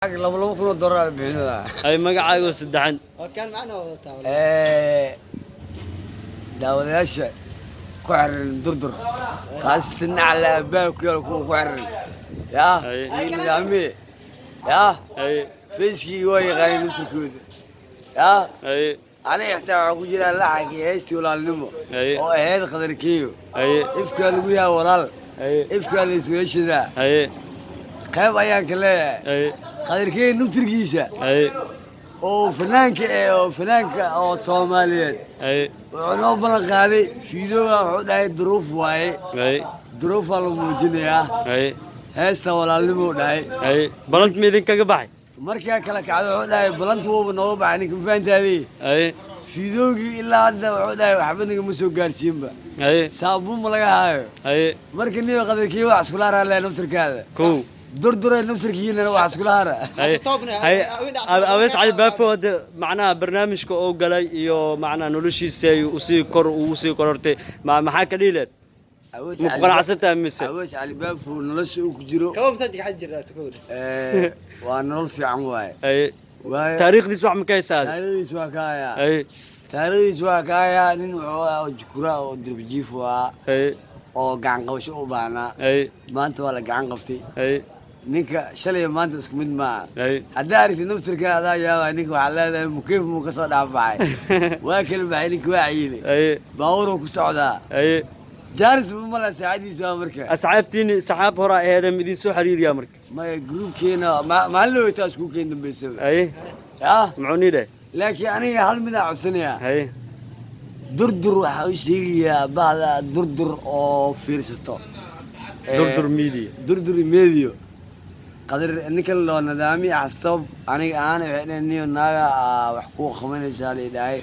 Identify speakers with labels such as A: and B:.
A: لو كنا ضرر بيننا
B: أي مقعد وسدحن
C: وكان معنا وقتها
A: داوداش كوعرن دردر خاصة على بالك يا كوعرن يا
B: أي
A: نظامي يا
B: أي
A: فيسكي وي غاين نسكود يا
B: أي
A: أنا يحتاج كوجينا لا حكي هيستي ولا نمو
B: أي
A: أو هذا قدر كيو
B: أي
A: إفكار ويا ولا
B: أي
A: إفكار يسويش ذا
B: أي
A: قيب أيام كله
B: أي
A: قدر كيو نترجيسه
B: أي
A: oo fanaanka oo Soomaaliyeed
B: أي
A: wuxuu balan qaaday fiidooga wuxuu dhahay duruuf waaye
B: أي
A: duruuf la muujinayaa
B: أي
A: heesta walaalnimo dhahay
B: أي بلنت ميدين كجباي
A: markaa kala kacdo wuxuu dhahay balantu wuu noo baxay ninka faantaadii
B: أي
A: fiidoogii ilaa hadda wuxuu dhahay waxba niga ma soo gaarsiinba
B: أي
A: saabuun ma laga haayo
B: أي
A: marka niyo qadarkii wax isku laaraan naftirkaada
B: كو
A: durduray naftirkiina wax isku laara
B: هاي أبيس عاد بفود معناها برنامجك أو جلاي يو معناها نلوشي سي وسي كور وسي كورتي مع حاجة قليلة مقنع ستة مس
A: عويش على الباب ونلش وكجرو
C: كم مسجل حجر تقول
A: وانا في عمواي
B: أي تاريخ دي سواء مكيس هذا
A: تاريخ واكايا
B: أي
A: تاريخ واكايا نين جكرا او دربجيفوا
B: أي
A: oo gacan qabasho u baana
B: أي
A: maanta waa la gacan qabtay
B: أي
A: ninka shalay maanta isku mid ma
B: أي
A: hadaa aragtid naftirkaada yaa ninka waxa leedahay mukeef mu ka soo dhaafay waa kale baxay ninka waa ciilay
B: أي
A: baawro ku socdaa
B: أي
A: jaaris ma la saacadiisa marka
B: أصحابتيني صحاب هراء هذا مدين سو حرير يا مرك
A: ma groupkeena ma loo taas ku keen dambeysay
B: أي معوني ده
A: laakiin aniga hal mid aan cusnaya
B: أي
A: durdur waxa uu sheegayaa baada durdur oo fiirsato
B: دردر ميدي
A: durdur medio qadar ninka loo nidaamiyo astab aniga aan waxay niyo naaga wax ku qabanaysaa leedahay